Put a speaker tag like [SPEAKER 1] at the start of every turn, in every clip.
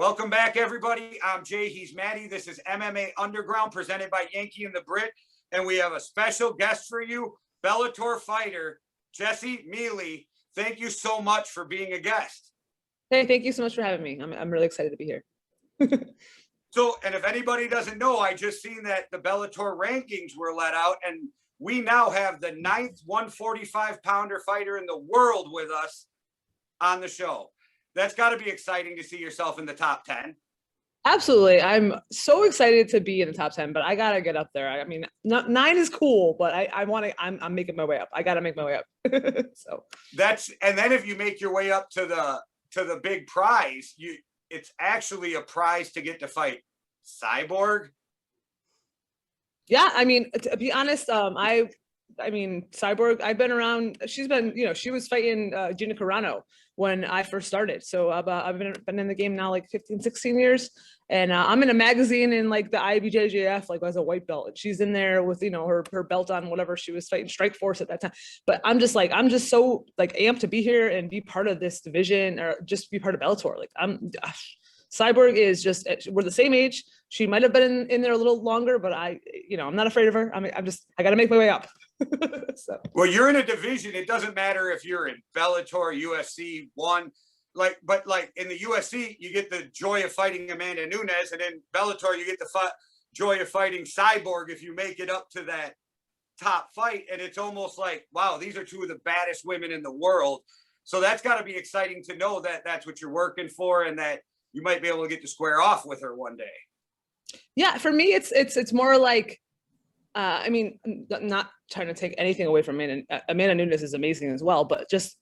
[SPEAKER 1] Welcome back, everybody. I'm Jay. He's Maddie. This is MMA Underground presented by Yankee and the Brit. And we have a special guest for you, Bellator fighter, Jessy Miele. Thank you so much for being a guest.
[SPEAKER 2] Hey, thank you so much for having me. I'm really excited to be here.
[SPEAKER 1] So, and if anybody doesn't know, I just seen that the Bellator rankings were let out, and we now have the 9th 145-pounder fighter in the world with us on the show. That's got to be exciting to see yourself in the top 10.
[SPEAKER 2] Absolutely. I'm so excited to be in the top 10, but I got to get up there. I mean, 9 is cool, but I'm making my way up. I got to make my way up. So
[SPEAKER 1] that's, and then if you make your way up to the big prize, it's actually a prize to get to fight Cyborg.
[SPEAKER 2] Yeah. I mean, to be honest, I mean, Cyborg, I've been around, she's been, she was fighting Gina Carano when I first started. So I've been in the game now like 15, 16 years. And I'm in a magazine in like the IBJJF, like as a white belt. And she's in there with, her belt on, whatever she was fighting, Strike Force at that time. But I'm just so like amped to be here and be part of this division, or just be part of Bellator. Like Cyborg is just, we're the same age. She might've been in there a little longer, but I'm not afraid of her. I got to make my way up. So.
[SPEAKER 1] Well, you're in a division. It doesn't matter if you're in Bellator, UFC, but in the UFC, you get the joy of fighting Amanda Nunes, and in Bellator, you get the joy of fighting Cyborg if you make it up to that top fight. And it's almost like, wow, these are two of the baddest women in the world. So that's got to be exciting to know that that's what you're working for, and that you might be able to get to square off with her one day.
[SPEAKER 2] Yeah, for me, it's more like, I mean, not trying to take anything away from Amanda Nunes is amazing as well, but just,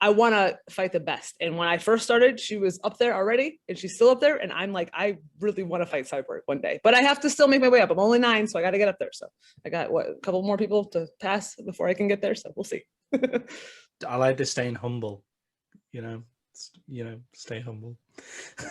[SPEAKER 2] I want to fight the best. And when I first started, she was up there already, and she's still up there. And I'm like, I really want to fight Cyborg one day, but I have to still make my way up. I'm only 9, so I got to get up there. So I got a couple more people to pass before I can get there. So we'll see.
[SPEAKER 3] I like this staying humble, stay humble.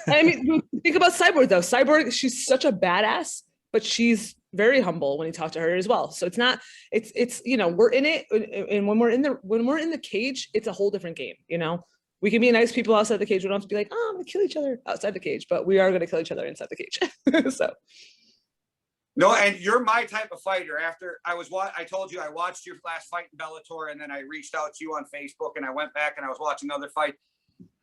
[SPEAKER 2] I mean, think about Cyborg though. Cyborg, she's such a badass, but she's very humble when you talk to her as well. So it's we're in it, and when we're in the cage, it's a whole different game. We can be nice people outside the cage. We don't have to be like, oh, I'm gonna kill each other outside the cage, but we are gonna kill each other inside the cage. So.
[SPEAKER 1] No, and you're my type of fighter. After I told you I watched your last fight in Bellator, and then I reached out to you on Facebook, and I went back and I was watching another fight.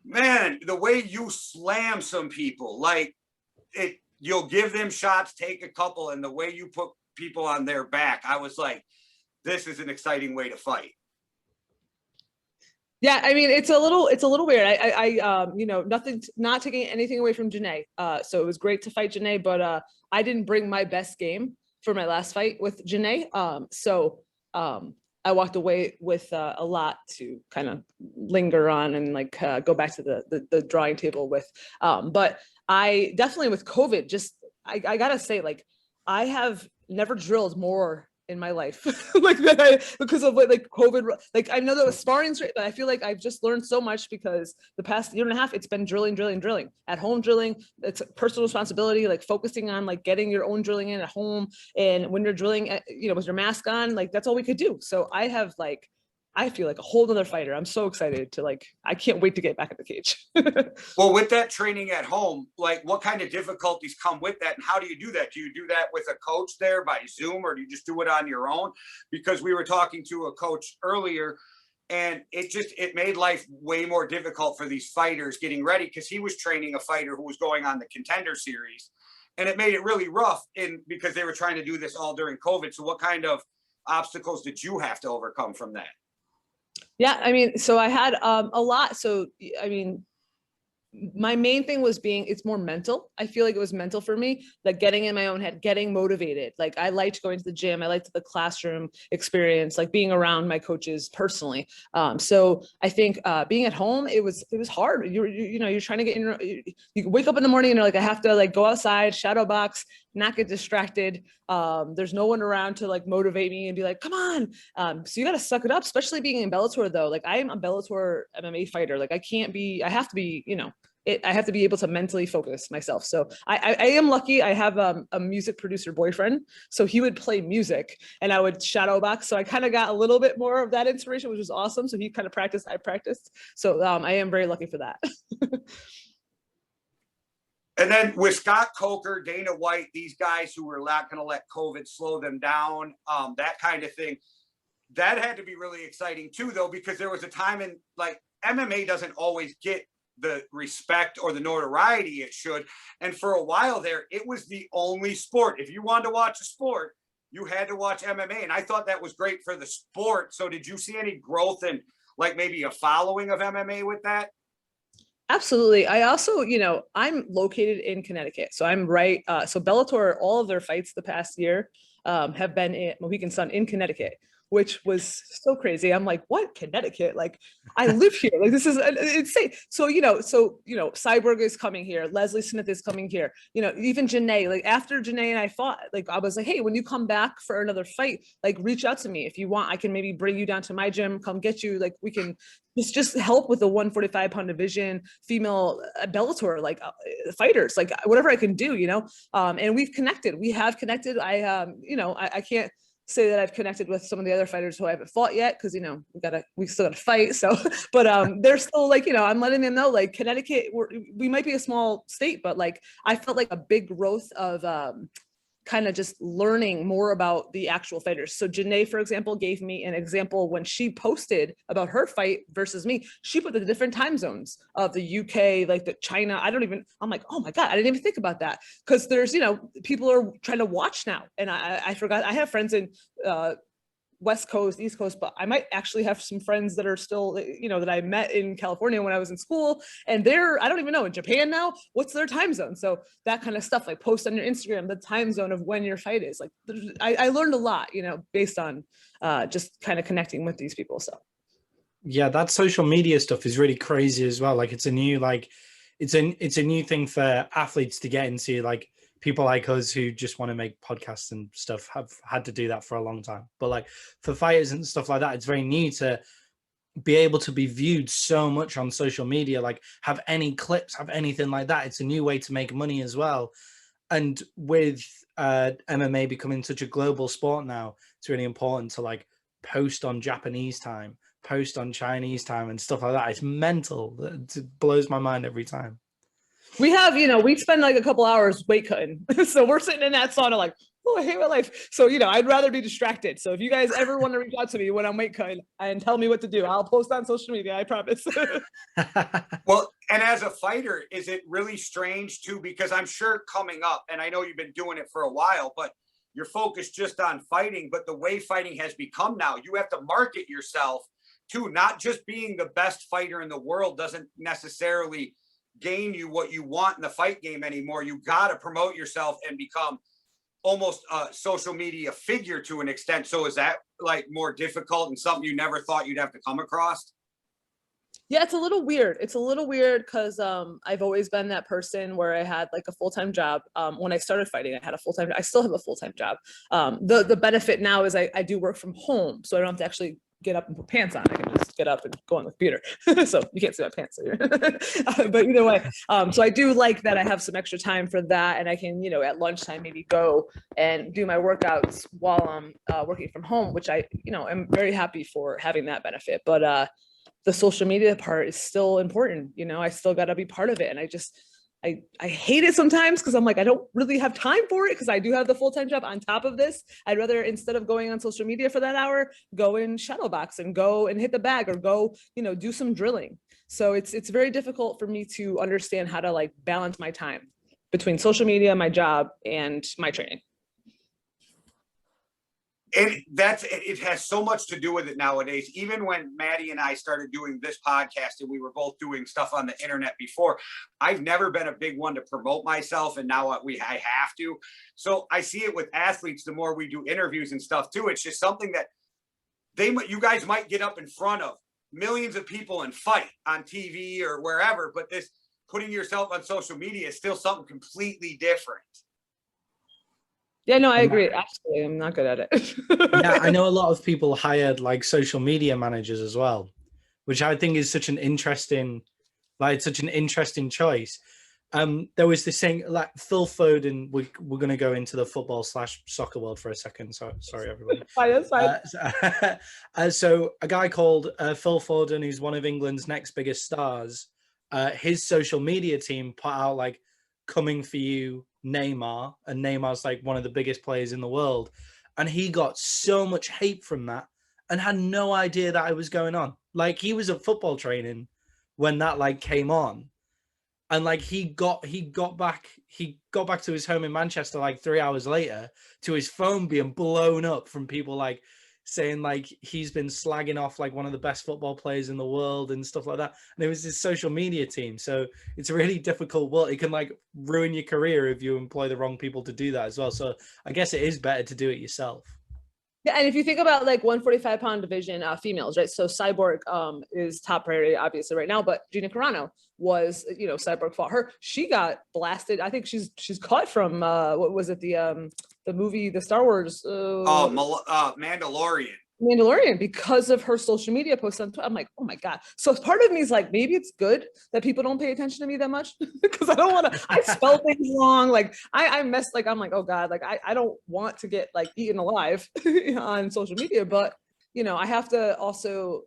[SPEAKER 1] Man, the way you slam some people, like you'll give them shots, take a couple, and the way you put people on their back, I was like, this is an exciting way to fight.
[SPEAKER 2] Yeah, I mean, it's a little weird. Not taking anything away from Janae. So it was great to fight Janae, but I didn't bring my best game for my last fight with Janae. I walked away with a lot to kind of linger on and go back to the drawing table with. But I definitely, with COVID, I gotta say, I have never drilled more in my life because of COVID. I know that was sparring's great, but I feel like I've just learned so much because the past year and a half, it's been drilling at home. Drilling, it's personal responsibility, focusing on getting your own drilling in at home. And when you're drilling with your mask on, that's all we could do. So I have I feel like a whole nother fighter. I'm so excited to I can't wait to get back in the cage.
[SPEAKER 1] Well, with that training at home, what kind of difficulties come with that, and how do you do that? Do you do that with a coach there by Zoom, or do you just do it on your own? Because we were talking to a coach earlier, and it made life way more difficult for these fighters getting ready, because he was training a fighter who was going on the Contender Series, and it made it really rough because they were trying to do this all during COVID. So what kind of obstacles did you have to overcome from that?
[SPEAKER 2] Yeah, I mean, so I had a lot. So, I mean, my main thing was it's more mental. I feel like it was mental for me, getting in my own head, getting motivated. I liked going to the gym. I liked the classroom experience, being around my coaches personally. So I think being at home, it was hard. You're trying to get in, you wake up in the morning and you're like, I have to go outside, shadow box, not get distracted. There's no one around to motivate me and be like, come on. So you got to suck it up, especially being in Bellator though. I am a Bellator MMA fighter. I have to be, I have to be able to mentally focus myself. So I am lucky. I have a music producer boyfriend. So he would play music and I would shadow box. So I kind of got a little bit more of that inspiration, which was awesome. So he kind of practiced, I practiced. So I am very lucky for that.
[SPEAKER 1] And then with Scott Coker, Dana White, these guys who were not going to let COVID slow them down, that kind of thing, that had to be really exciting too, though, because there was a time in like MMA doesn't always get the respect or the notoriety it should. And for a while there, it was the only sport. If you wanted to watch a sport, you had to watch MMA. And I thought that was great for the sport. So did you see any growth in like maybe a following of MMA with that?
[SPEAKER 2] Absolutely. I also, I'm located in Connecticut. So I'm right. So Bellator, all of their fights the past year have been in Mohegan Sun in Connecticut, which was so crazy. I'm like, what, Connecticut? Like, I live here. Like, this is insane. So, Cyborg is coming here. Leslie Smith is coming here. Even Janae, like after Janae and I fought, like, I was like, hey, when you come back for another fight, like, reach out to me. If you want, I can maybe bring you down to my gym, come get you. Like, we can just help with the 145-pound division, female Bellator, like fighters, like whatever I can do, and we've connected. We have connected. I can't say that I've connected with some of the other fighters who I haven't fought yet, because we still gotta fight. So, but they're still like, I'm letting them know, like, Connecticut, we might be a small state, but like I felt like a big growth of kind of just learning more about the actual fighters. So Janae, for example, gave me an example when she posted about her fight versus me. She put the different time zones of the UK, like the China. I'm like, oh my God, I didn't even think about that. Because there's, people are trying to watch now. And I forgot, I have friends in West Coast, East Coast, but I might actually have some friends that are still, that I met in California when I was in school, and I don't even know, in Japan now, what's their time zone? So that kind of stuff, like post on your Instagram, the time zone of when your fight is. Like, I learned a lot, based on just kind of connecting with these people. So.
[SPEAKER 3] Yeah, that social media stuff is really crazy as well. Like, it's a new, it's a new thing for athletes to get into. Like, people like us who just want to make podcasts and stuff have had to do that for a long time. But like for fighters and stuff like that, it's very new to be able to be viewed so much on social media, like have any clips, have anything like that. It's a new way to make money as well. And with MMA becoming such a global sport now, it's really important to like post on Japanese time, post on Chinese time and stuff like that. It's mental. It blows my mind every time.
[SPEAKER 2] We have, we spend like a couple hours weight cutting. So we're sitting in that sauna like, oh, I hate my life. So, I'd rather be distracted. So if you guys ever want to reach out to me when I'm weight cutting and tell me what to do, I'll post on social media, I promise.
[SPEAKER 1] Well, and as a fighter, is it really strange too? Because I'm sure coming up, and I know you've been doing it for a while, but you're focused just on fighting. But the way fighting has become now, you have to market yourself too. Not just being the best fighter in the world doesn't necessarily gain you what you want in the fight game anymore. You got to promote yourself and become almost a social media figure to an extent. So is that like more difficult and something you never thought you'd have to come across?
[SPEAKER 2] Yeah, it's a little weird. It's a little weird because I've always been that person where I had like a full-time job. When I started fighting, I had a full-time, I still have a full-time job. The benefit now is I do work from home, so I don't have to actually get up and put pants on. I can just get up and go on the computer. So you can't see my pants. But either way, so I do like that I have some extra time for that. And I can, at lunchtime, maybe go and do my workouts while I'm working from home, which I, I'm very happy for having that benefit. But the social media part is still important. I still got to be part of it. And I hate it sometimes because I'm like, I don't really have time for it because I do have the full-time job on top of this. I'd rather, instead of going on social media for that hour, go in shadow box and go and hit the bag or go, do some drilling. So it's very difficult for me to understand how to like balance my time between social media, my job, and my training.
[SPEAKER 1] It has so much to do with it nowadays. Even when Maddie and I started doing this podcast and we were both doing stuff on the internet before, I've never been a big one to promote myself. And now I have to. So I see it with athletes, the more we do interviews and stuff too. It's just something that you guys might get up in front of millions of people and fight on TV or wherever, but this putting yourself on social media is still something completely different.
[SPEAKER 2] Yeah, no, I agree. Absolutely. I'm not good at it.
[SPEAKER 3] Yeah, I know a lot of people hired like social media managers as well, which I think is such an interesting choice. There was this thing like Phil Foden. We're going to go into the football / soccer world for a second. So sorry, everybody.
[SPEAKER 2] That's fine.
[SPEAKER 3] So a guy called Phil Foden, who's one of England's next biggest stars, his social media team put out like coming for you Neymar, and Neymar's like one of the biggest players in the world, and he got so much hate from that and had no idea that it was going on. Like, he was at football training when that like came on, and like he got back to his home in Manchester like 3 hours later to his phone being blown up from people like saying like he's been slagging off like one of the best football players in the world and stuff like that. And it was his social media team. So it's a really difficult world. It can like ruin your career if you employ the wrong people to do that as well. So I guess it is better to do it yourself.
[SPEAKER 2] Yeah, and if you think about like 145-pound division females, right? So Cyborg is top priority, obviously, right now. But Gina Carano was, you know, Cyborg fought her. She got blasted. I think she's caught from what was it, the movie, the Star Wars? Mandalorian, because of her social media posts on Twitter. I'm like, oh my God. So part of me is like, maybe it's good that people don't pay attention to me that much, because I don't want to, I spell things wrong. Like I mess, like, I'm like, oh God, like I don't want to get like eaten alive on social media, but you know, I have to also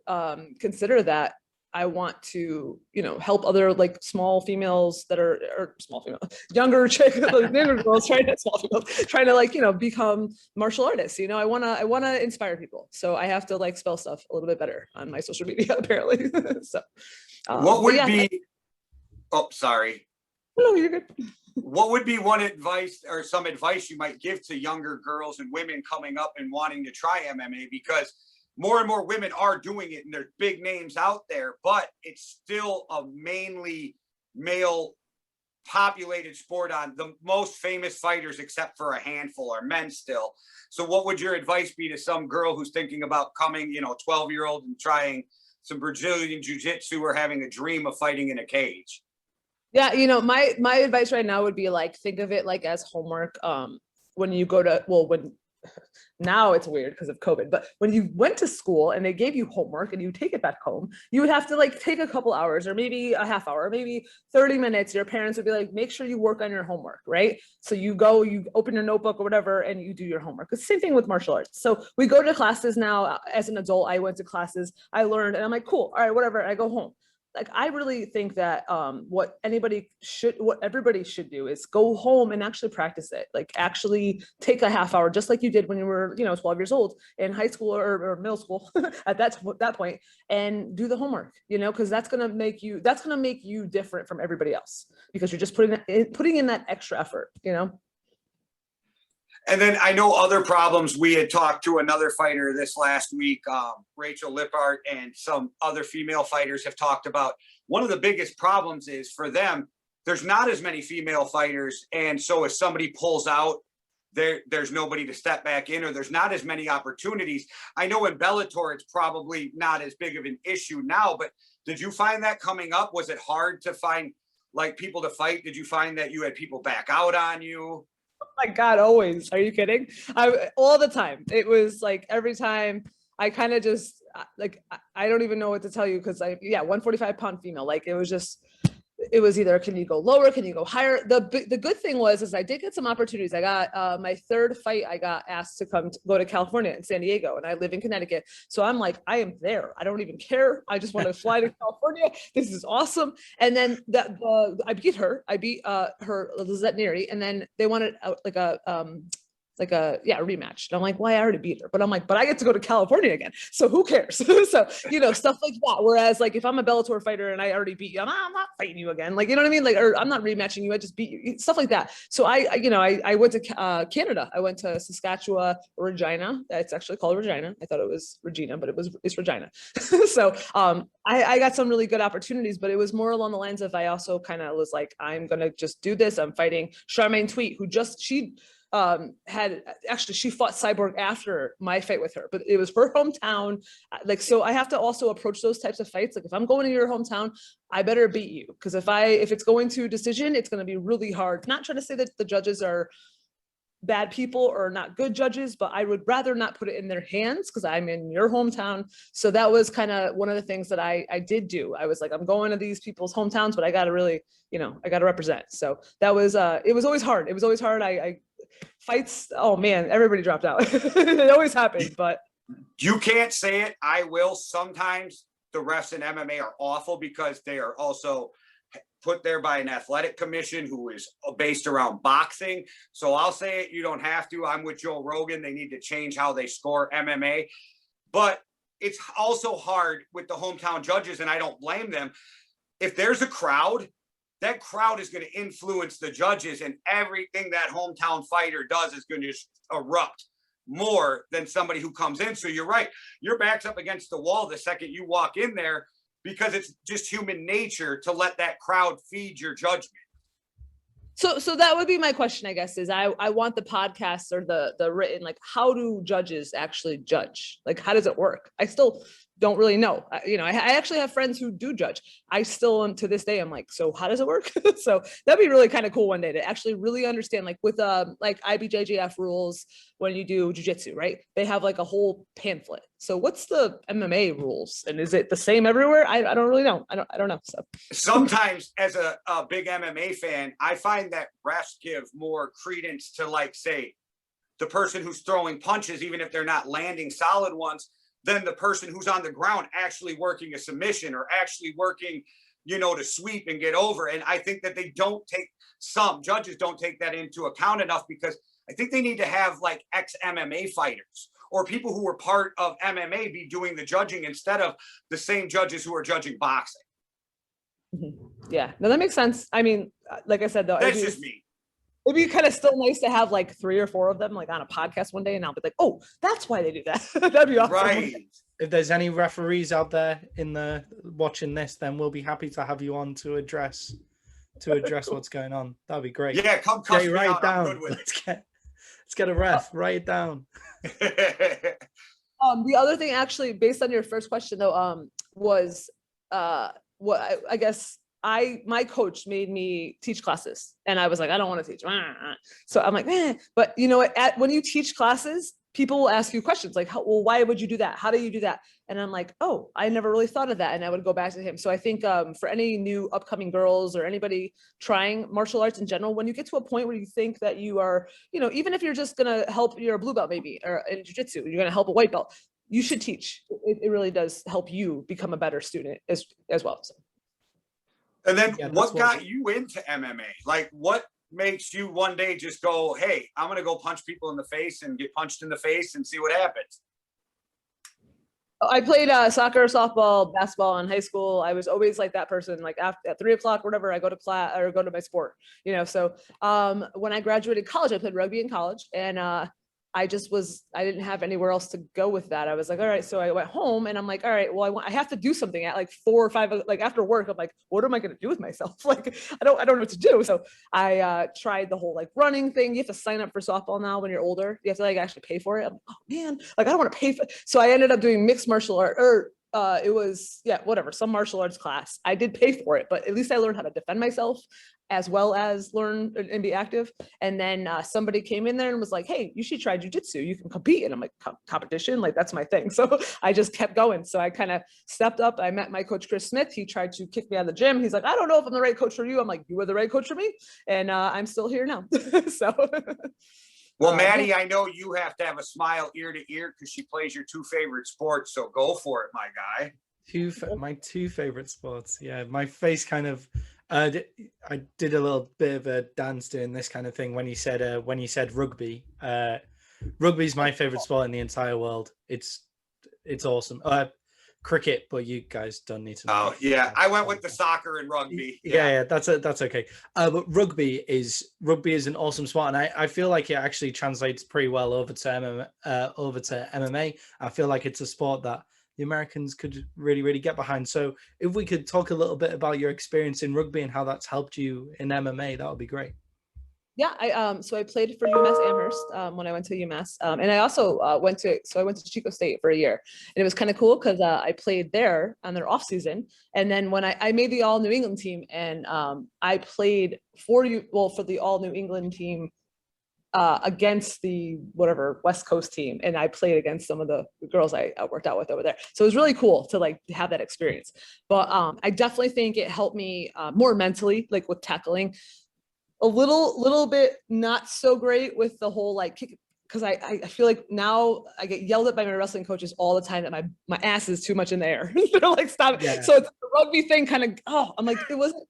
[SPEAKER 2] consider that I want to, you know, help other like small females that are, or small female, younger girls trying to like, you know, become martial artists. You know, I want to inspire people. So I have to like spell stuff a little bit better on my social media, apparently. So
[SPEAKER 1] what would be, oh, sorry.
[SPEAKER 2] No, you're good.
[SPEAKER 1] What would be one advice or some advice you might give to younger girls and women coming up and wanting to try MMA? Because more and more women are doing it, and there's big names out there, but it's still a mainly male populated sport. On the most famous fighters, except for a handful, are men still. So what would your advice be to some girl who's thinking about coming, you know, 12-year-old and trying some Brazilian jiu-jitsu or having a dream of fighting in a cage?
[SPEAKER 2] Yeah, you know, my advice right now would be like, think of it like as homework. When you go to, well, when now it's weird because of COVID, but when you went to school and they gave you homework and you take it back home, you would have to like take a couple hours or maybe a half hour, maybe 30 minutes. Your parents would be like, make sure you work on your homework, right? So you go, you open your notebook or whatever, and you do your homework. It's the same thing with martial arts. So we go to classes now. As an adult, I went to classes, I learned, and I'm like, cool, all right, whatever. I go home. Like, I really think that what everybody should do is go home and actually practice it. Like, actually take a half hour, just like you did when you were, you know, 12 years old in high school or middle school at that point, and do the homework, you know, because that's going to make you different from everybody else, because you're just putting in that extra effort, you know.
[SPEAKER 1] And then I know other problems. We had talked to another fighter this last week, Rachel Lippard, and some other female fighters have talked about one of the biggest problems is for them, there's not as many female fighters. And so if somebody pulls out, there's nobody to step back in, or there's not as many opportunities. I know in Bellator, it's probably not as big of an issue now, but did you find that coming up? Was it hard to find like people to fight? Did you find that you had people back out on you?
[SPEAKER 2] My God, always. Are you kidding? All the time. It was like every time I kind of just like, I don't even know what to tell you, because 145-pound female, like it was either, can you go lower, can you go higher? The good thing was I did get some opportunities. I got my third fight, I got asked to go to California and San Diego, and I live in Connecticut. So I'm like, I am there. I don't even care. I just want to fly to California. This is awesome. And then I beat her Lizette Neary, and then they wanted a rematch. And I'm like, well, I already beat her, but I'm like, but I get to go to California again, so who cares? So, you know, stuff like that. Whereas like if I'm a Bellator fighter and I already beat you, I'm not fighting you again, like, you know what I mean? Like, or I'm not rematching you, I just beat you, stuff like that. So I went to Canada. I went to Saskatchewan, Regina. It's actually called Regina. I thought it was Regina, but it's Regina. So I got some really good opportunities, but it was more along the lines of, I also kind of was like, I'm gonna just do this. I'm fighting Charmaine Tweet, who she fought Cyborg after my fight with her, but it was her hometown. Like, so I have to also approach those types of fights. Like, if I'm going to your hometown, I better beat you. Because if it's going to decision, it's going to be really hard. Not trying to say that the judges are bad people or not good judges, but I would rather not put it in their hands because I'm in your hometown. So that was kind of one of the things that I did do. I was like, I'm going to these people's hometowns, but I got to really, I got to represent. So that was, it was always hard. It was always hard. I fights, oh man, everybody dropped out. It always happened, but.
[SPEAKER 1] You can't say it, I will. Sometimes the refs in MMA are awful because they are also put there by an athletic commission who is based around boxing. So I'll say it, you don't have to. I'm with Joe Rogan. They need to change how they score MMA. But it's also hard with the hometown judges, and I don't blame them. If there's a crowd, that crowd is going to influence the judges, and everything that hometown fighter does is going to just erupt more than somebody who comes in. So you're right. Your back's up against the wall the second you walk in there, because it's just human nature to let that crowd feed your judgment.
[SPEAKER 2] So that would be my question, I guess, is I want the podcast or the written, like, how do judges actually judge? Like, how does it work? I still don't really know. I actually have friends who do judge. I still, to this day, I'm like, so how does it work? So that'd be really kind of cool one day to actually really understand, like with like IBJJF rules, when you do jujitsu, right? They have like a whole pamphlet. So what's the MMA rules, and is it the same everywhere? I don't really know. I don't know. So
[SPEAKER 1] sometimes, as a big MMA fan, I find that refs give more credence to, like, say, the person who's throwing punches, even if they're not landing solid ones, than the person who's on the ground actually working a submission or actually working, to sweep and get over. And I think that some judges don't take that into account enough, because I think they need to have like ex-MMA fighters or people who were part of MMA be doing the judging instead of the same judges who are judging boxing.
[SPEAKER 2] Yeah, no, that makes sense. I mean, like I said, though,
[SPEAKER 1] that's just me.
[SPEAKER 2] It'd be kind of still nice to have like 3 or 4 of them like on a podcast one day, and I'll be like, oh, that's why they do that. That'd be awesome.
[SPEAKER 1] Right.
[SPEAKER 3] If there's any referees out there watching this, then we'll be happy to have you on to address what's going on. That'd be great.
[SPEAKER 1] Yeah, come
[SPEAKER 3] Jay, write it down. Let's get a ref. Write it down.
[SPEAKER 2] The other thing, actually, based on your first question though, was what I guess my coach made me teach classes, and I was like, I don't want to teach. So I'm like, but you know what? When you teach classes, people will ask you questions like, why would you do that? How do you do that? And I'm like, oh, I never really thought of that. And I would go back to him. So I think for any new upcoming girls or anybody trying martial arts in general, when you get to a point where you think that you are, even if you're just going to help, you're a blue belt maybe, or in jiu-jitsu, you're going to help a white belt, you should teach. It really does help you become a better student as well. So.
[SPEAKER 1] And then what got you into MMA? Like, what makes you one day just go, hey, I'm going to go punch people in the face and get punched in the face and see what happens?
[SPEAKER 2] I played soccer, softball, basketball in high school. I was always like that person, like at 3 o'clock, whatever, I go to class or go to my sport, So when I graduated college, I played rugby in college, and I didn't have anywhere else to go with that. I was like, all right. So I went home, and I'm like, all right, well, I have to do something at like 4 or 5, like after work. I'm like, what am I going to do with myself? Like, I don't know what to do. So I tried the whole like running thing. You have to sign up for softball now when you're older. You have to like actually pay for it. I'm like, oh man, like I don't want to pay for it. So I ended up doing mixed martial art, or it was, some martial arts class. I did pay for it, but at least I learned how to defend myself as well as learn and be active. And then somebody came in there and was like, hey, you should try jujitsu. You can compete. And I'm like, competition? Like, that's my thing. So I just kept going. So I kind of stepped up. I met my coach, Chris Smith. He tried to kick me out of the gym. He's like, I don't know if I'm the right coach for you. I'm like, you were the right coach for me. And I'm still here now. So.
[SPEAKER 1] Well, Maddie, I know you have to have a smile ear to ear because she plays your 2 favorite sports. So go for it, my guy.
[SPEAKER 3] My 2 favorite sports. Yeah, my face kind of. I did a little bit of a dance doing this kind of thing when you said rugby. Rugby's my favorite sport in the entire world. It's awesome. Cricket, but you guys don't need to know.
[SPEAKER 1] Oh yeah, I went with the soccer and rugby.
[SPEAKER 3] Yeah, that's okay. But rugby is an awesome sport, and I feel like it actually translates pretty well over to MMA. I feel like it's a sport that the Americans could really, really get behind. So if we could talk a little bit about your experience in rugby and how that's helped you in MMA, that would be great.
[SPEAKER 2] Yeah, so I played for UMass Amherst when I went to UMass, and I also went to Chico State for a year, and it was kind of cool because I played there on their off season, and then when I made the All New England team, and I played for the All New England team against the West Coast team, and I played against some of the girls I worked out with over there. So it was really cool to like have that experience. But I definitely think it helped me more mentally, like with tackling. A little bit not so great with the whole like kick, because I feel like now I get yelled at by my wrestling coaches all the time that my ass is too much in the air. They're like, stop.
[SPEAKER 3] Yeah.
[SPEAKER 2] So it's the rugby thing kind of, I'm like, it wasn't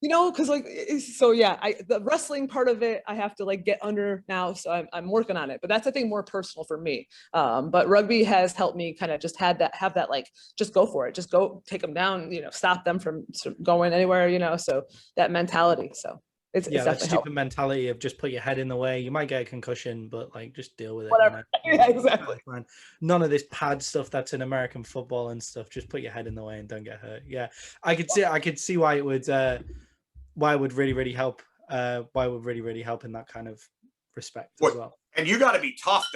[SPEAKER 2] you know, because like, so yeah, the wrestling part of it, I have to like get under now. So I'm working on it, but that's, I think, more personal for me. But rugby has helped me kind of just have that like, just go for it, just go take them down, you know, stop them from going anywhere, you know, so that mentality. So it's
[SPEAKER 3] Yeah, that
[SPEAKER 2] definitely
[SPEAKER 3] stupid
[SPEAKER 2] helped.
[SPEAKER 3] mentality of just put your head in the way. You might get a concussion, but like just deal with it.
[SPEAKER 2] Whatever. Yeah, exactly.
[SPEAKER 3] Man. None of this pad stuff that's in American football and stuff. Just put your head in the way and don't get hurt. Yeah, I could see why it would really really help. Why it would really really help in that kind of respect as well.
[SPEAKER 1] And you got to be tough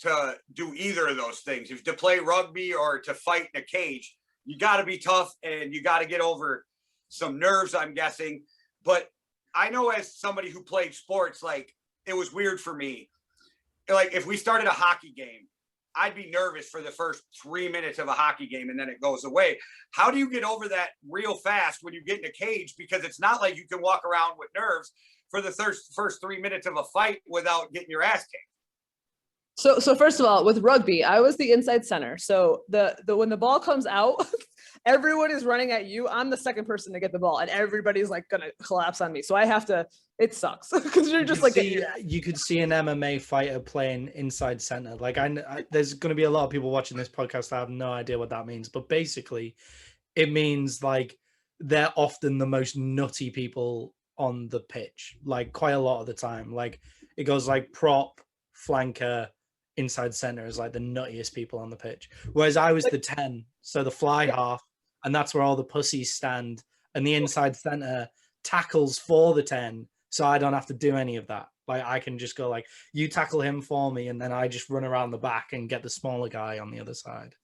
[SPEAKER 1] to do either of those things. If to play rugby or to fight in a cage, you got to be tough and you got to get over some nerves, I'm guessing. But I know, as somebody who played sports, like, it was weird for me. Like, if we started a hockey game, I'd be nervous for the first 3 minutes of a hockey game and then it goes away. How do you get over that real fast when you get in a cage? Because it's not like you can walk around with nerves for the first 3 minutes of a fight without getting your ass kicked.
[SPEAKER 2] So first of all, with rugby, I was the inside center. So the when the ball comes out, everyone is running at you. I'm the second person to get the ball, and everybody's like gonna collapse on me. So I have to. It sucks because you're just like
[SPEAKER 3] you could see an MMA fighter playing inside center. Like there's going to be a lot of people watching this podcast that have no idea what that means, but basically, it means like they're often the most nutty people on the pitch. Like quite a lot of the time, like it goes like prop, flanker, inside center is like the nuttiest people on the pitch. Whereas I was the 10, so the fly half, and that's where all the pussies stand. And the inside center tackles for the 10, so I don't have to do any of that. Like I can just go like, you tackle him for me, and then I just run around the back and get the smaller guy on the other side.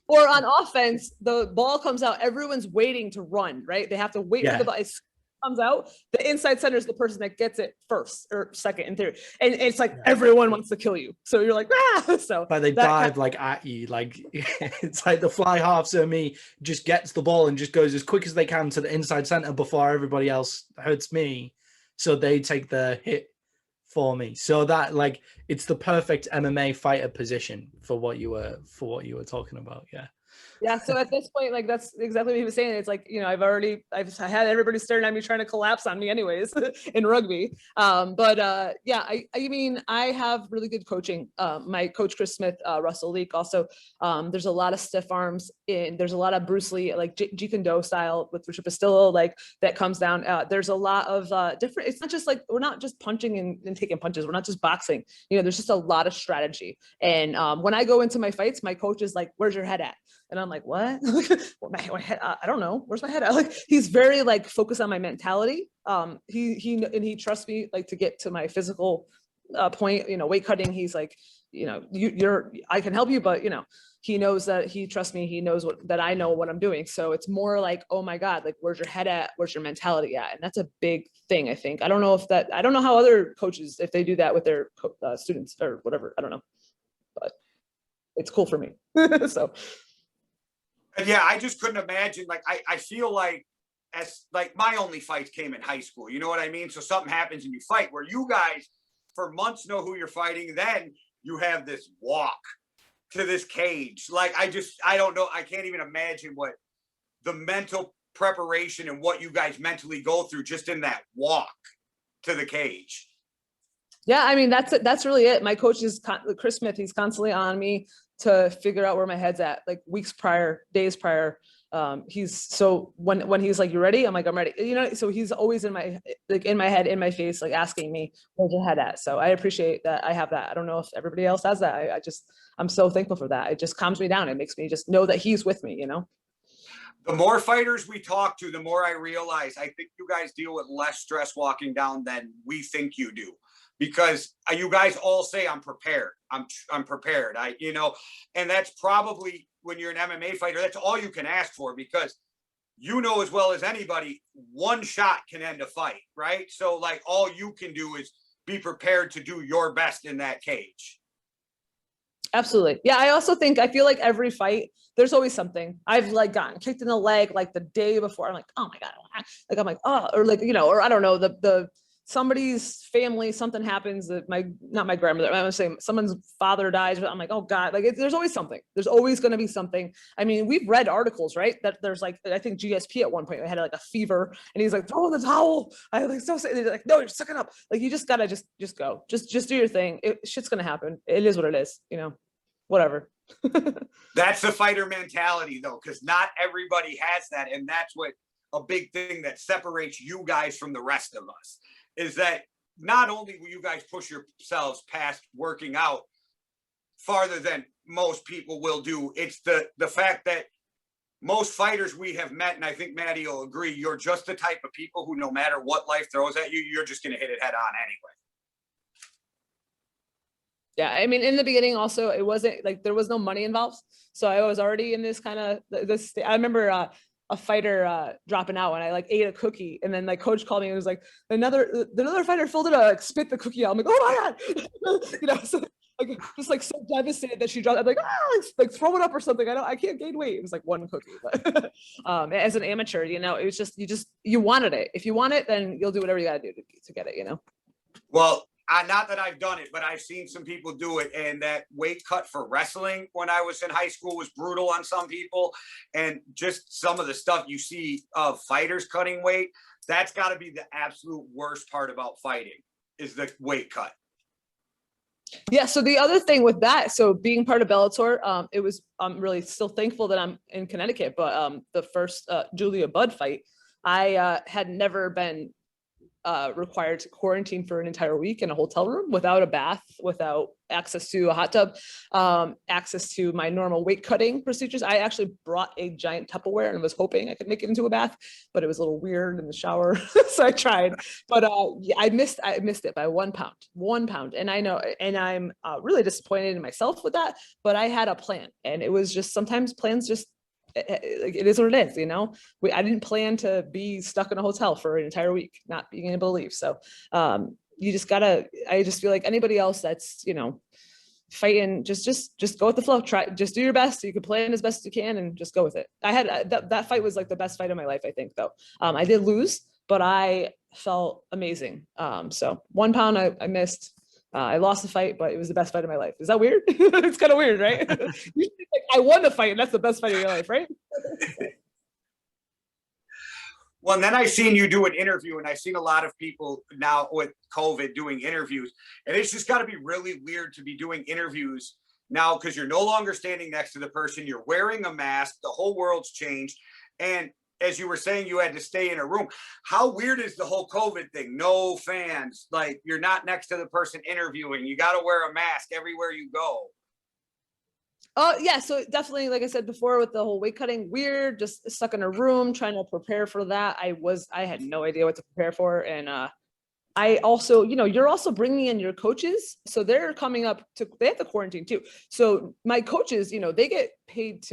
[SPEAKER 2] Or on offense, the ball comes out, everyone's waiting to run, right? They have to wait for the ball. Comes out, the inside center is the person that gets it first or second in theory, and it's like everyone wants to kill you, so you're like so
[SPEAKER 3] but they dive like at you, like it's like the fly half, so me just gets the ball and just goes as quick as they can to the inside center before everybody else hurts me, so they take the hit for me. So that like it's the perfect MMA fighter position for what you were talking about.
[SPEAKER 2] Yeah, so at this point, like that's exactly what he was saying. It's like, you know, I've had everybody staring at me trying to collapse on me anyways in rugby. Yeah, I mean, I have really good coaching. My coach, Chris Smith, Russell Leak, also, there's a lot of stiff arms there's a lot of Bruce Lee, like Jeet Kune Do style with Richard Pastillo, like that comes down. There's a lot of different, it's not just like, we're not just punching and taking punches. We're not just boxing, you know, there's just a lot of strategy. And when I go into my fights, my coach is like, where's your head at? And I'm like, what? My head, I don't know. Where's my head at? Like, he's very like focused on my mentality. He trusts me like to get to my physical point, you know, weight cutting. He's like, you know, I can help you, but you know, he knows that he trusts me. He knows that I know what I'm doing. So it's more like, oh my God, like, where's your head at? Where's your mentality at? And that's a big thing, I think. I don't know how other coaches, if they do that with their students or whatever, I don't know, but it's cool for me. So.
[SPEAKER 1] Yeah, I just couldn't imagine. Like, I feel like my only fights came in high school. You know what I mean? So something happens and you fight, where you guys for months know who you're fighting. Then you have this walk to this cage. Like, I don't know. I can't even imagine what the mental preparation and what you guys mentally go through just in that walk to the cage.
[SPEAKER 2] Yeah, I mean, that's really it. My coach is Chris Smith. He's constantly on me to figure out where my head's at, like weeks prior, days prior. So when he's like, you ready? I'm like, I'm ready. You know, so he's always in my head, in my face, like asking me, where's your head at? So I appreciate that I have that. I don't know if everybody else has that. I'm so thankful for that. It just calms me down. It makes me just know that he's with me, you know?
[SPEAKER 1] The more fighters we talk to, the more I realize I think you guys deal with less stress walking down than we think you do. Because you guys all say, I'm prepared. I'm prepared. And that's probably, when you're an MMA fighter, that's all you can ask for, because you know as well as anybody, one shot can end a fight, right? So like, all you can do is be prepared to do your best in that cage.
[SPEAKER 2] Absolutely. Yeah. I feel like every fight, there's always something. I've like gotten kicked in the leg like the day before. I'm like, oh my God. Like, I'm like, oh, or like, you know, or I don't know, the somebody's family, something happens that not my grandmother, I was saying someone's father dies. I'm like, oh God, like there's always something. There's always going to be something. I mean, we've read articles, right? That there's like, I think GSP at one point had like a fever and he's like, throw in the towel. I like, so they're like, no, you're sucking up. Like, you just gotta just go, just do your thing. Shit's going to happen. It is what it is, you know, whatever.
[SPEAKER 1] That's the fighter mentality though, because not everybody has that. And that's what a big thing that separates you guys from the rest of us is that not only will you guys push yourselves past working out farther than most people will do, it's the fact that most fighters we have met, and I think Maddie will agree, you're just the type of people who no matter what life throws at you, you're just going to hit it head on anyway.
[SPEAKER 2] Yeah, I mean, in the beginning also, it wasn't like there was no money involved. So I was already in this kind of this. I remember a fighter dropping out and I like ate a cookie, and then like coach called me and was like, another fighter filled it out, like spit the cookie out. I'm like, oh my God. You know, so like just like so devastated that she dropped. I'm like, like throw it up or something. I can't gain weight. It was like one cookie. But as an amateur, you know, it was just you wanted it. If you want it, then you'll do whatever you gotta do to get it, you know.
[SPEAKER 1] Well, not that I've done it, but I've seen some people do it. And that weight cut for wrestling when I was in high school was brutal on some people. And just some of the stuff you see of fighters cutting weight, that's got to be the absolute worst part about fighting is the weight cut.
[SPEAKER 2] Yeah. So the other thing with that, so being part of Bellator, it was, I'm really still thankful that I'm in Connecticut, but the first Julia Budd fight, I had never been required to quarantine for an entire week in a hotel room without a bath, without access to a hot tub, access to my normal weight cutting procedures. I actually brought a giant Tupperware and was hoping I could make it into a bath, but it was a little weird in the shower. So I tried, but yeah, I missed it by 1 pound. And I know, and I'm really disappointed in myself with that, but I had a plan, and it was just, sometimes plans just, it is what it is, you know. I didn't plan to be stuck in a hotel for an entire week, not being able to leave. So you just gotta, I just feel like anybody else that's, you know, fighting, just go with the flow. Try, just do your best. You can plan as best as you can and just go with it. I had that fight was like the best fight of my life, I think, though. I did lose, but I felt amazing. So 1 pound I missed. I lost the fight, but it was the best fight of my life. Is that weird? It's kind of weird, right? Usually, like, I won the fight, and that's the best fight of your life, right?
[SPEAKER 1] Well, and then I've seen you do an interview, and I've seen a lot of people now with COVID doing interviews, and it's just got to be really weird to be doing interviews now because you're no longer standing next to the person. You're wearing a mask. The whole world's changed. And as you were saying, you had to stay in a room. How weird is the whole COVID thing? No fans, like you're not next to the person interviewing. You got to wear a mask everywhere you go.
[SPEAKER 2] Yeah, so definitely, like I said before, with the whole weight cutting, weird, just stuck in a room trying to prepare for that. I had no idea what to prepare for. And I also, you know, you're also bringing in your coaches. So they're coming up to, they have to quarantine too. So my coaches, you know, they get paid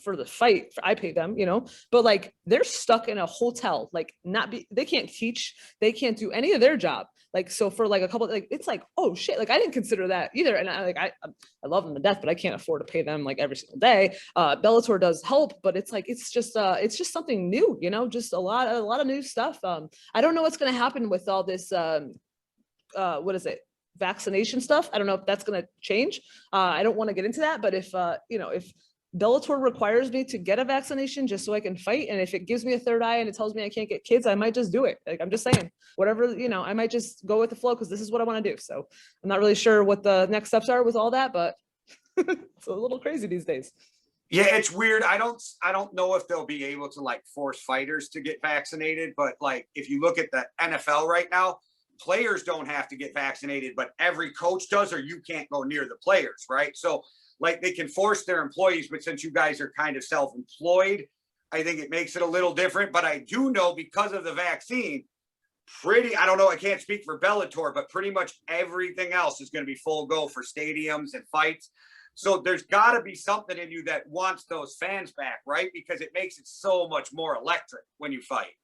[SPEAKER 2] for the fight. I pay them, you know, but like they're stuck in a hotel, like they can't teach, they can't do any of their job. Like, so for like a couple, like, it's like, oh shit, like I didn't consider that either. And I love them to death, but I can't afford to pay them like every single day. Bellator does help, but it's like, it's just something new, you know, just a lot of new stuff. I don't know what's going to happen with all this, what is it? Vaccination stuff. I don't know if that's going to change. I don't want to get into that, but if, you know, if Bellator requires me to get a vaccination just so I can fight, and if it gives me a third eye and it tells me I can't get kids, I might just do it. Like, I'm just saying, whatever, you know, I might just go with the flow because this is what I want to do. So I'm not really sure what the next steps are with all that, but it's a little crazy these days.
[SPEAKER 1] Yeah, it's weird. I don't know if they'll be able to like force fighters to get vaccinated, but like if you look at the NFL right now, players don't have to get vaccinated, but every coach does, or you can't go near the players, right? So like they can force their employees, but since you guys are kind of self-employed, I think it makes it a little different. But I do know because of the vaccine, I don't know, I can't speak for Bellator, but pretty much everything else is going to be full go for stadiums and fights. So there's got to be something in you that wants those fans back, right? Because it makes it so much more electric when you fight.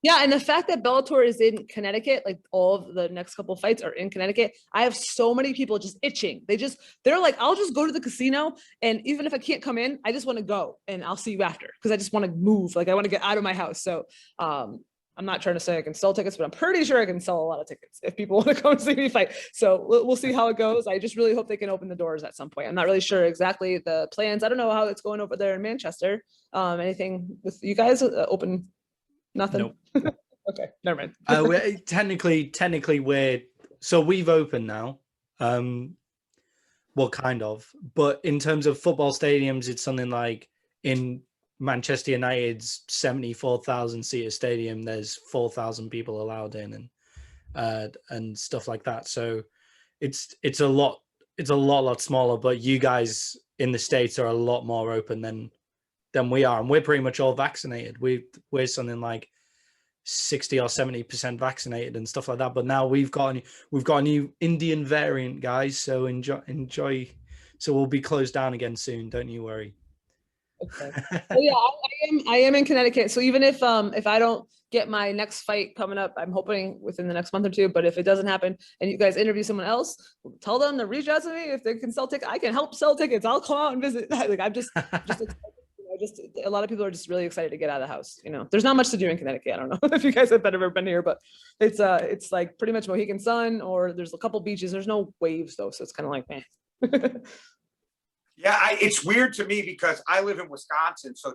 [SPEAKER 2] Yeah, and the fact that Bellator is in Connecticut, like all of the next couple of fights are in Connecticut, I have so many people just itching. They're like, I'll just go to the casino, and even if I can't come in, I just want to go, and I'll see you after because I just want to move. Like I want to get out of my house. So I'm not trying to say I can sell tickets, but I'm pretty sure I can sell a lot of tickets if people want to come see me fight. So we'll see how it goes. I just really hope they can open the doors at some point. I'm not really sure exactly the plans. I don't know how it's going over there in Manchester. Anything with you guys open? Nothing.
[SPEAKER 3] Nope.
[SPEAKER 2] Okay, never mind.
[SPEAKER 3] We're technically we've opened now. Well, kind of, but in terms of football stadiums, it's something like in Manchester United's 74,000 seater stadium, there's 4,000 people allowed in, and stuff like that. So it's a lot smaller. But you guys in the States are a lot more open than we are, and we're pretty much all vaccinated. We're something like 60 or 70% vaccinated and stuff like that. But now we've got a new Indian variant, guys. So enjoy. So we'll be closed down again soon. Don't you worry.
[SPEAKER 2] Okay. Well, yeah, I am in Connecticut. So even if I don't get my next fight coming up, I'm hoping within the next month or two. But if it doesn't happen and you guys interview someone else, tell them to reach out to me if they can sell tickets. I can help sell tickets. I'll come out and visit. Like I'm just excited. Just a lot of people are just really excited to get out of the house. There's not much to do in Connecticut. I don't know if you guys have ever been here, but it's like pretty much Mohegan Sun, or there's a couple beaches. There's no waves though, so it's kind of like man.
[SPEAKER 1] Yeah, it's weird to me because I live in Wisconsin. So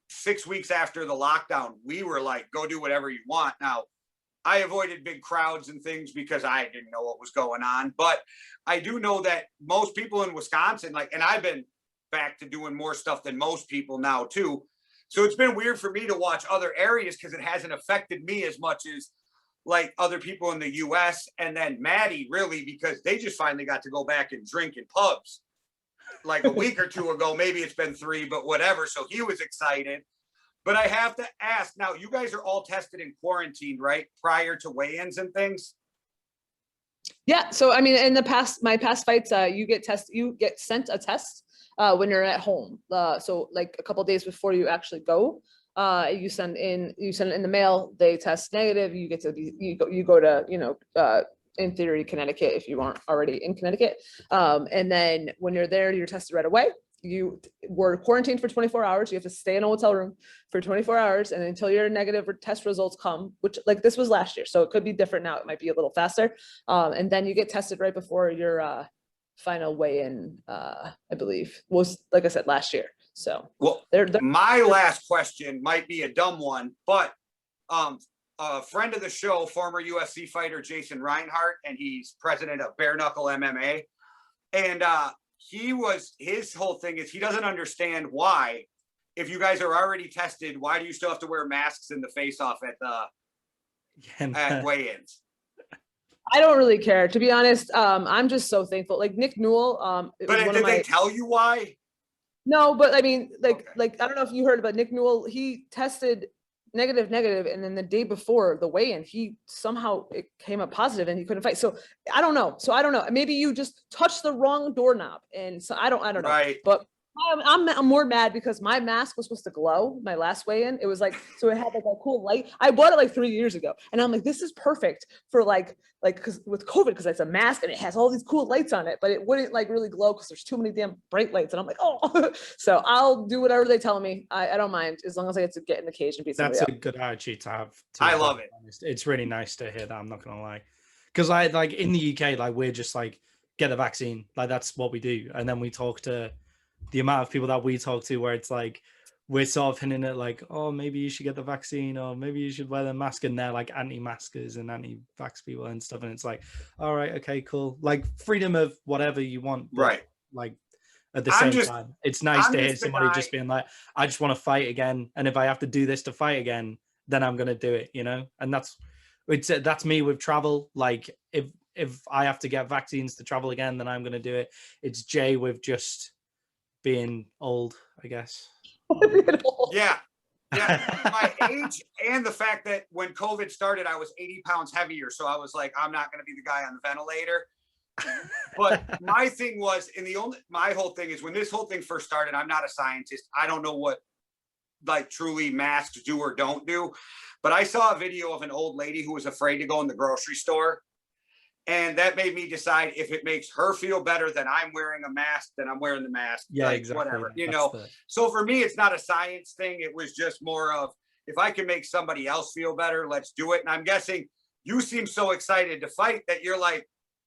[SPEAKER 1] 6 weeks after the lockdown, we were like, go do whatever you want. Now, I avoided big crowds and things because I didn't know what was going on. But I do know that most people in Wisconsin, and I've been back to doing more stuff than most people now too. So it's been weird for me to watch other areas because it hasn't affected me as much as like other people in the US. And then Maddie, really, because they just finally got to go back and drink in pubs like a week or two ago. Maybe it's been 3, but whatever. So he was excited. But I have to ask now, you guys are all tested and quarantined, right? Prior to weigh-ins and things?
[SPEAKER 2] Yeah. So, I mean, in my past fights, you get sent a test when you're at home. So like a couple of days before you actually go, you send it in the mail, they test negative, you go to, in theory, Connecticut, if you aren't already in Connecticut. And then when you're there, you're tested right away. You were quarantined for 24 hours. You have to stay in a hotel room for 24 hours. And until your negative test results come, which like this was last year, so it could be different now. It might be a little faster. And then you get tested right before your final weigh-in, I believe was, like I said, last year. So
[SPEAKER 1] well, my last question might be a dumb one, but a friend of the show, former UFC fighter Jason Reinhart, and he's president of Bare Knuckle MMA. And his whole thing is he doesn't understand why, if you guys are already tested, why do you still have to wear masks in the face-off at weigh-ins?
[SPEAKER 2] I don't really care, to be honest. I'm just so thankful. Like Nick Newell.
[SPEAKER 1] But did they tell you why?
[SPEAKER 2] No, but I mean, like I don't know if you heard about Nick Newell. He tested negative, and then the day before the weigh-in, it came up positive and he couldn't fight. So I don't know. Maybe you just touched the wrong doorknob, and so I don't know.
[SPEAKER 1] Right.
[SPEAKER 2] But I'm more mad because my mask was supposed to glow. My last weigh-in, it was like, so it had like a cool light. I bought it like 3 years ago, and I'm like, this is perfect for like because with COVID, because it's a mask and it has all these cool lights on it, but it wouldn't like really glow because there's too many damn bright lights. And I'm like, oh, so I'll do whatever they tell me. I don't mind, as long as I get to get in the cage and beat somebody.
[SPEAKER 3] That's a good attitude to have.
[SPEAKER 1] I love it.
[SPEAKER 3] It's really nice to hear that. I'm not gonna lie, because I like in the UK, like we're just like get the vaccine, like that's what we do, and then we talk to the amount of people that we talk to where it's like we're sort of hinting at like, oh, maybe you should get the vaccine, or maybe you should wear the mask, and they're like anti-maskers and anti-vax people and stuff, and it's like, all right, okay, cool, like freedom of whatever you want,
[SPEAKER 1] right?
[SPEAKER 3] Like at the same time, it's nice to hear somebody just being like, I just want to fight again, and if I have to do this to fight again, then I'm gonna do it, and that's me with travel. Like if I have to get vaccines to travel again, then I'm gonna do it. It's Jay with just being old, I guess.
[SPEAKER 1] Yeah. My age and the fact that when COVID started, I was 80 pounds heavier. So I was like, I'm not going to be the guy on the ventilator. But my thing was, my whole thing is when this whole thing first started, I'm not a scientist. I don't know what like truly masks do or don't do. But I saw a video of an old lady who was afraid to go in the grocery store. And that made me decide, if it makes her feel better that I'm wearing a mask, then I'm wearing the mask.
[SPEAKER 3] Yeah,
[SPEAKER 1] like,
[SPEAKER 3] exactly.
[SPEAKER 1] Whatever, So for me, it's not a science thing. It was just more of, if I can make somebody else feel better, let's do it. And I'm guessing you seem so excited to fight that you're like,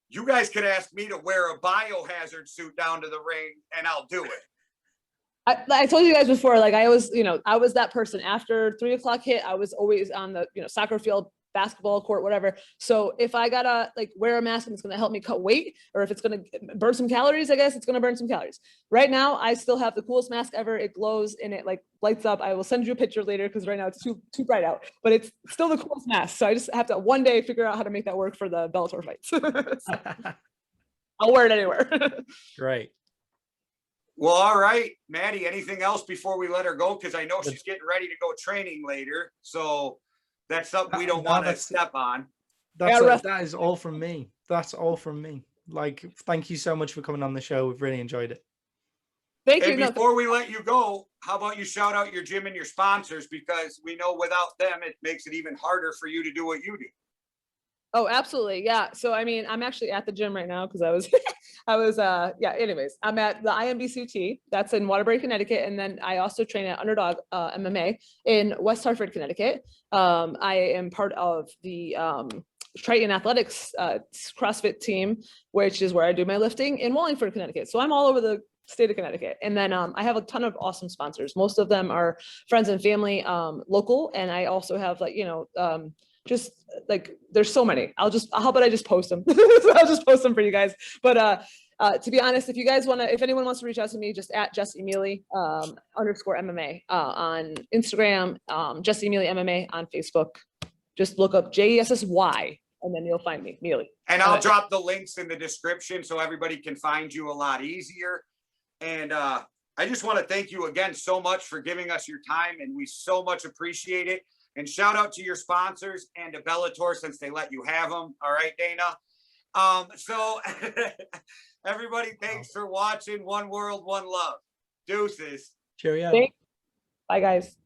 [SPEAKER 1] you guys could ask me to wear a biohazard suit down to the ring and I'll do it.
[SPEAKER 2] I told you guys before, like I was, I was that person. After 3 o'clock hit, I was always on the, soccer field, basketball court, whatever. So if I gotta like wear a mask and it's gonna help me cut weight, or if it's gonna burn some calories, I guess it's gonna burn some calories. Right now, I still have the coolest mask ever. It glows and it like lights up. I will send you a picture later because right now it's too bright out, but it's still the coolest mask. So I just have to one day figure out how to make that work for the Bellator fights. So I'll wear it anywhere.
[SPEAKER 3] Great.
[SPEAKER 1] Well, all right, Maddie, anything else before we let her go? Because I know she's getting ready to go training later. So that's something we don't want to step on.
[SPEAKER 3] That is all from me. That's all from me. Like, thank you so much for coming on the show. We've really enjoyed it.
[SPEAKER 2] Thank you.
[SPEAKER 1] And before we let you go, how about you shout out your gym and your sponsors? Because we know without them, it makes it even harder for you to do what you do.
[SPEAKER 2] Oh, absolutely. Yeah. So, I mean, I'm actually at the gym right now because anyways, I'm at the IMBCT. That's in Waterbury, Connecticut. And then I also train at Underdog MMA in West Hartford, Connecticut. I am part of the Triton Athletics CrossFit team, which is where I do my lifting in Wallingford, Connecticut. So I'm all over the state of Connecticut. And then I have a ton of awesome sponsors. Most of them are friends and family, local. And I also have like, just like there's so many. how about I just post them? I'll just post them for you guys. But to be honest, if you guys if anyone wants to reach out to me, just at Jessy Miele _MMA on Instagram, Jessy Miele MMA on Facebook. Just look up JESSY and then you'll find me, Miele.
[SPEAKER 1] And I'll drop the links in the description so everybody can find you a lot easier. And I just want to thank you again so much for giving us your time, and we so much appreciate it. And shout out to your sponsors and to Bellator since they let you have them. All right, Dana. So everybody, thanks for watching. One World, One Love. Deuces.
[SPEAKER 3] Cheerio.
[SPEAKER 2] Bye, guys.